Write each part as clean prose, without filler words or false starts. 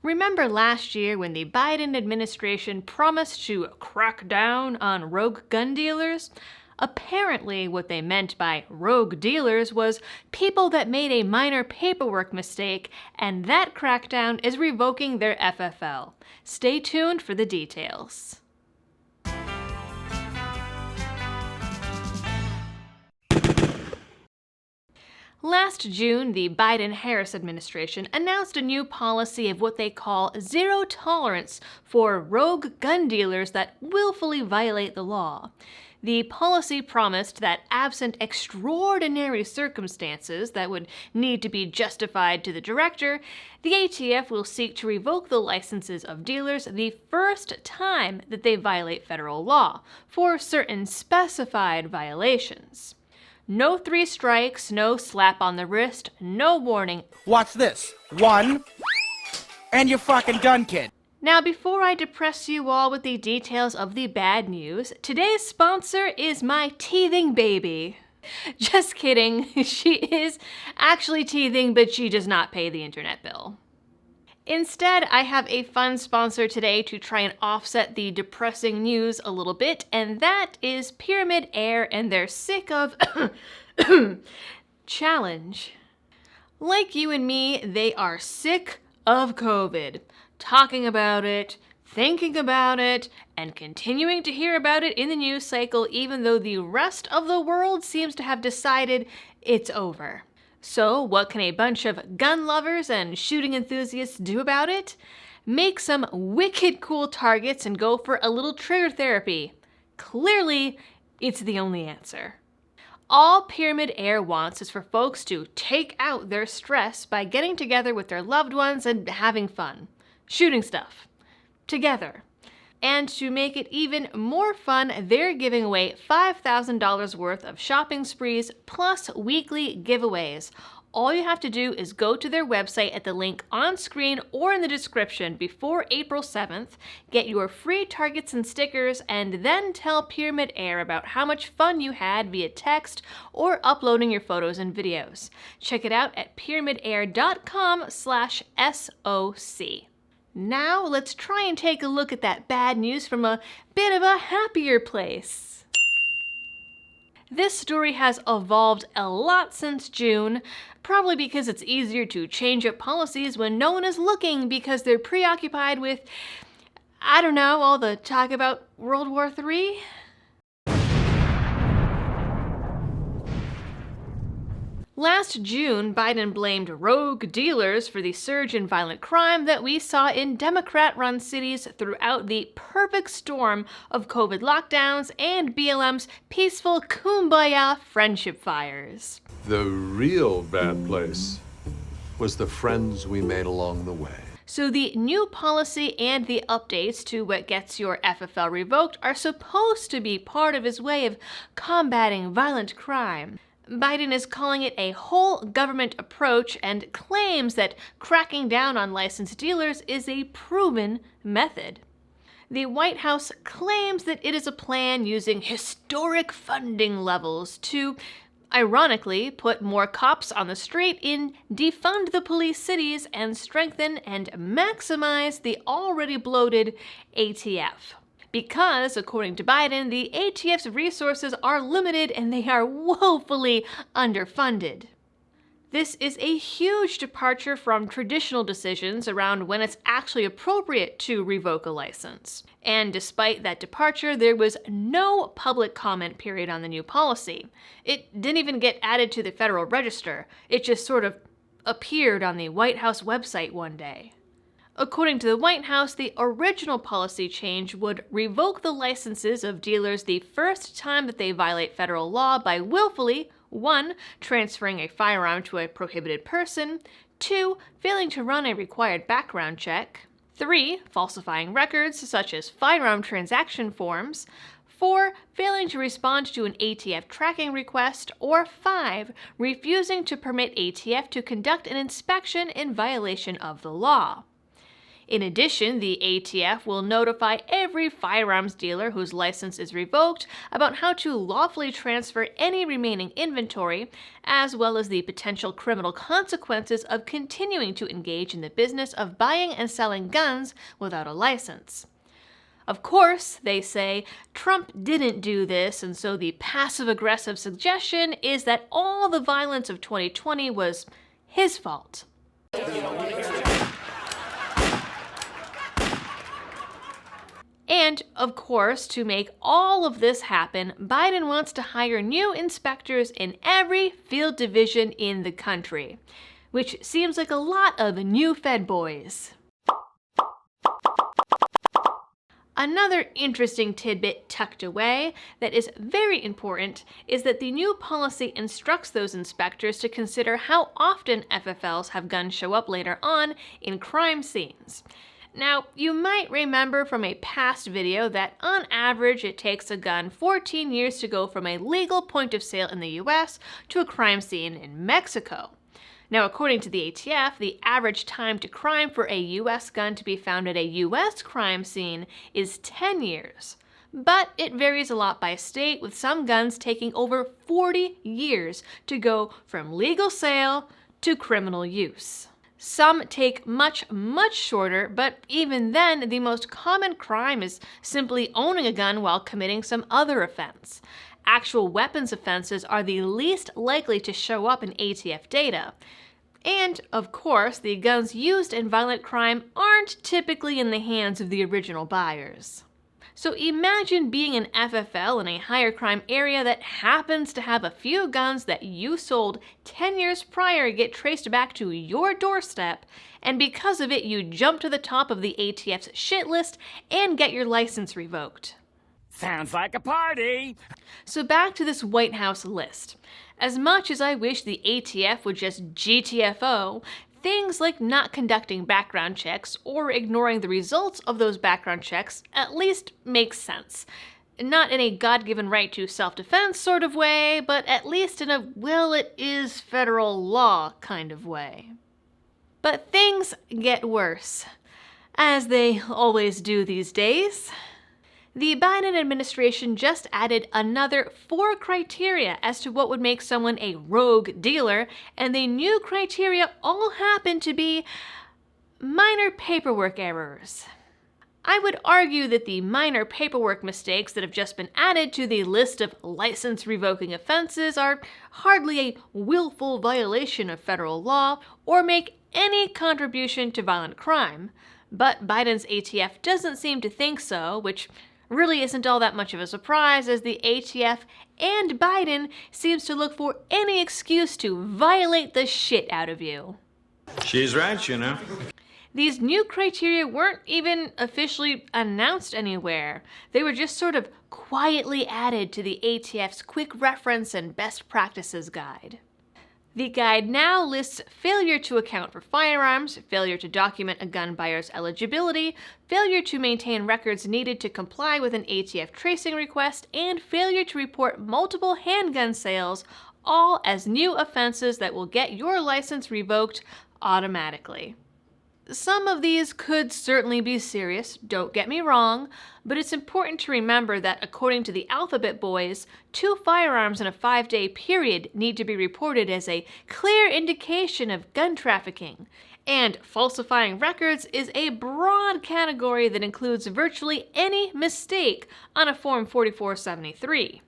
Remember last year when the Biden administration promised to crack down on rogue gun dealers? Apparently, what they meant by rogue dealers was people that made a minor paperwork mistake, and that crackdown is revoking their FFL. Stay tuned for the details. Last June, the Biden-Harris administration announced a new policy of what they call zero tolerance for rogue gun dealers that willfully violate the law. The policy promised that absent extraordinary circumstances that would need to be justified to the director, the ATF will seek to revoke the licenses of dealers the first time that they violate federal law for certain specified violations. No 3 strikes, no slap on the wrist, no warning. Watch this. 1, and you're fucking done, kid. Now, before I depress you all with the details of the bad news, today's sponsor is my teething baby. Just kidding, she is actually teething, but she does not pay the internet bill. Instead, I have a fun sponsor today to try and offset the depressing news a little bit, and that is Pyramid Air and their Sick of challenge. Like you and me, they are sick of COVID. Talking about it, thinking about it, and continuing to hear about it in the news cycle even though the rest of the world seems to have decided it's over. So, what can a bunch of gun lovers and shooting enthusiasts do about it? Make some wicked cool targets and go for a little trigger therapy. Clearly, it's the only answer. All Pyramid Air wants is for folks to take out their stress by getting together with their loved ones and having fun. Shooting stuff. Together. And to make it even more fun, they're giving away $5,000 worth of shopping sprees plus weekly giveaways. All you have to do is go to their website at the link on screen or in the description before April 7th, get your free targets and stickers, and then tell Pyramid Air about how much fun you had via text or uploading your photos and videos. Check it out at pyramidair.com/SOC. Now, let's try and take a look at that bad news from a bit of a happier place. This story has evolved a lot since June, probably because it's easier to change up policies when no one is looking because they're preoccupied with, I don't know, all the talk about World War III? Last June, Biden blamed rogue dealers for the surge in violent crime that we saw in Democrat-run cities throughout the perfect storm of COVID lockdowns and BLM's peaceful kumbaya friendship fires. The real bad place was the friends we made along the way. So the new policy and the updates to what gets your FFL revoked are supposed to be part of his way of combating violent crime. Biden is calling it a whole government approach and claims that cracking down on licensed dealers is a proven method. The White House claims that it is a plan using historic funding levels to, ironically, put more cops on the street in defund the police cities and strengthen and maximize the already bloated ATF. Because, according to Biden, the ATF's resources are limited and they are woefully underfunded. This is a huge departure from traditional decisions around when it's actually appropriate to revoke a license. And despite that departure, there was no public comment period on the new policy. It didn't even get added to the Federal Register. It just sort of appeared on the White House website one day. According to the White House, the original policy change would revoke the licenses of dealers the first time that they violate federal law by willfully, 1, transferring a firearm to a prohibited person, 2, failing to run a required background check, 3, falsifying records such as firearm transaction forms, 4, failing to respond to an ATF tracking request, or 5, refusing to permit ATF to conduct an inspection in violation of the law. In addition, the ATF will notify every firearms dealer whose license is revoked about how to lawfully transfer any remaining inventory, as well as the potential criminal consequences of continuing to engage in the business of buying and selling guns without a license. Of course, they say, Trump didn't do this, and so the passive-aggressive suggestion is that all the violence of 2020 was his fault. And, of course, to make all of this happen, Biden wants to hire new inspectors in every field division in the country, which seems like a lot of new Fed boys. Another interesting tidbit tucked away that is very important is that the new policy instructs those inspectors to consider how often FFLs have guns show up later on in crime scenes. Now, you might remember from a past video that on average it takes a gun 14 years to go from a legal point of sale in the US to a crime scene in Mexico. Now, according to the ATF, the average time to crime for a US gun to be found at a US crime scene is 10 years. But it varies a lot by state, with some guns taking over 40 years to go from legal sale to criminal use. Some take much, much shorter, but even then, the most common crime is simply owning a gun while committing some other offense. Actual weapons offenses are the least likely to show up in ATF data. And, of course, the guns used in violent crime aren't typically in the hands of the original buyers. So imagine being an FFL in a higher crime area that happens to have a few guns that you sold 10 years prior get traced back to your doorstep, and because of it you jump to the top of the ATF's shit list and get your license revoked. Sounds like a party! So back to this White House list. As much as I wish the ATF would just GTFO, things like not conducting background checks or ignoring the results of those background checks at least make sense. Not in a God-given right to self-defense sort of way, but at least in a, well, it is federal law kind of way. But things get worse, as they always do these days. The Biden administration just added another 4 criteria as to what would make someone a rogue dealer, and the new criteria all happen to be minor paperwork errors. I would argue that the minor paperwork mistakes that have just been added to the list of license-revoking offenses are hardly a willful violation of federal law or make any contribution to violent crime. But Biden's ATF doesn't seem to think so, which really isn't all that much of a surprise, as the ATF and Biden seems to look for any excuse to violate the shit out of you. She's right, you know. These new criteria weren't even officially announced anywhere. They were just sort of quietly added to the ATF's quick reference and best practices guide. The guide now lists failure to account for firearms, failure to document a gun buyer's eligibility, failure to maintain records needed to comply with an ATF tracing request, and failure to report multiple handgun sales, all as new offenses that will get your license revoked automatically. Some of these could certainly be serious, don't get me wrong, but it's important to remember that according to the Alphabet Boys, 2 firearms in a 5-day period need to be reported as a clear indication of gun trafficking. And falsifying records is a broad category that includes virtually any mistake on a Form 4473.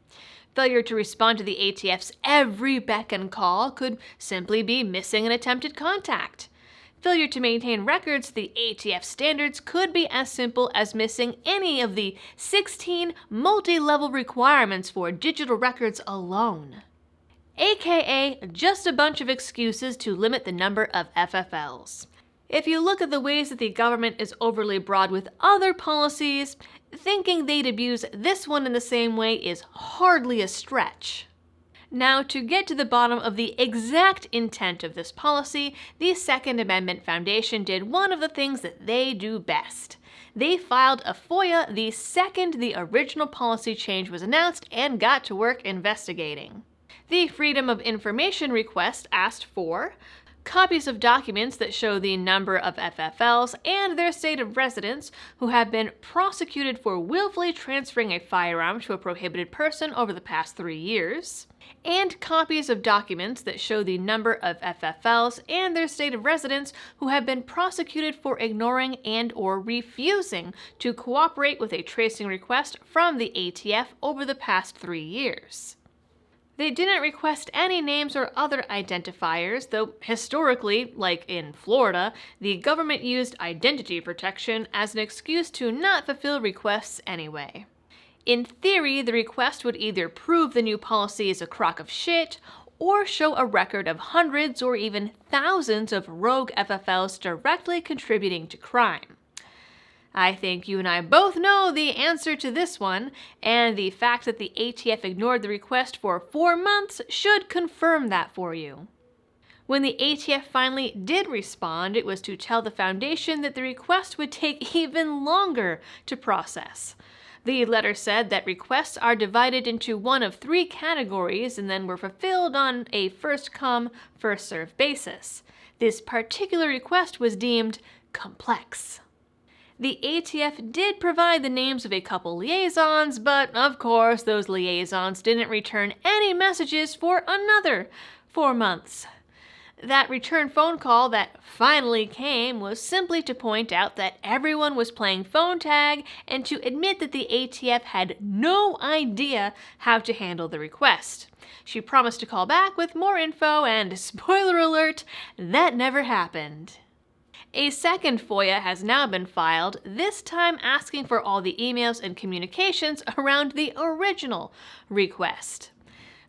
Failure to respond to the ATF's every beck and call could simply be missing an attempted contact. Failure to maintain records to the ATF standards could be as simple as missing any of the 16 multi-level requirements for digital records alone. AKA just a bunch of excuses to limit the number of FFLs. If you look at the ways that the government is overly broad with other policies, thinking they'd abuse this one in the same way is hardly a stretch. Now, to get to the bottom of the exact intent of this policy, the Second Amendment Foundation did one of the things that they do best. They filed a FOIA the second the original policy change was announced and got to work investigating. The Freedom of Information request asked for copies of documents that show the number of FFLs and their state of residence who have been prosecuted for willfully transferring a firearm to a prohibited person over the past 3 years, and copies of documents that show the number of FFLs and their state of residence who have been prosecuted for ignoring and/or refusing to cooperate with a tracing request from the ATF over the past 3 years. They didn't request any names or other identifiers, though historically, like in Florida, the government used identity protection as an excuse to not fulfill requests anyway. In theory, the request would either prove the new policy is a crock of shit, or show a record of hundreds or even thousands of rogue FFLs directly contributing to crime. I think you and I both know the answer to this one, and the fact that the ATF ignored the request for 4 months should confirm that for you. When the ATF finally did respond, it was to tell the Foundation that the request would take even longer to process. The letter said that requests are divided into one of 3 categories and then were fulfilled on a first-come, first-served basis. This particular request was deemed complex. The ATF did provide the names of a couple liaisons, but of course those liaisons didn't return any messages for another 4 months. That return phone call that finally came was simply to point out that everyone was playing phone tag and to admit that the ATF had no idea how to handle the request. She promised to call back with more info, and spoiler alert, that never happened. A second FOIA has now been filed, this time asking for all the emails and communications around the original request,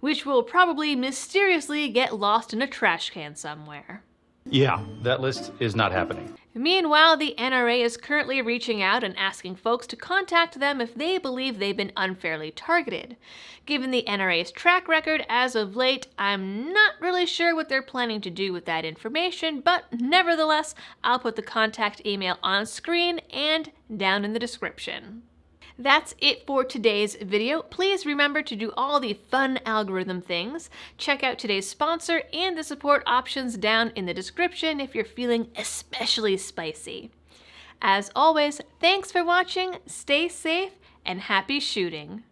which will probably mysteriously get lost in a trash can somewhere. Yeah, that list is not happening. Meanwhile, the NRA is currently reaching out and asking folks to contact them if they believe they've been unfairly targeted. Given the NRA's track record as of late, I'm not really sure what they're planning to do with that information, but nevertheless, I'll put the contact email on screen and down in the description. That's it for today's video. Please remember to do all the fun algorithm things. Check out today's sponsor and the support options down in the description if you're feeling especially spicy. As always, thanks for watching, stay safe, and happy shooting.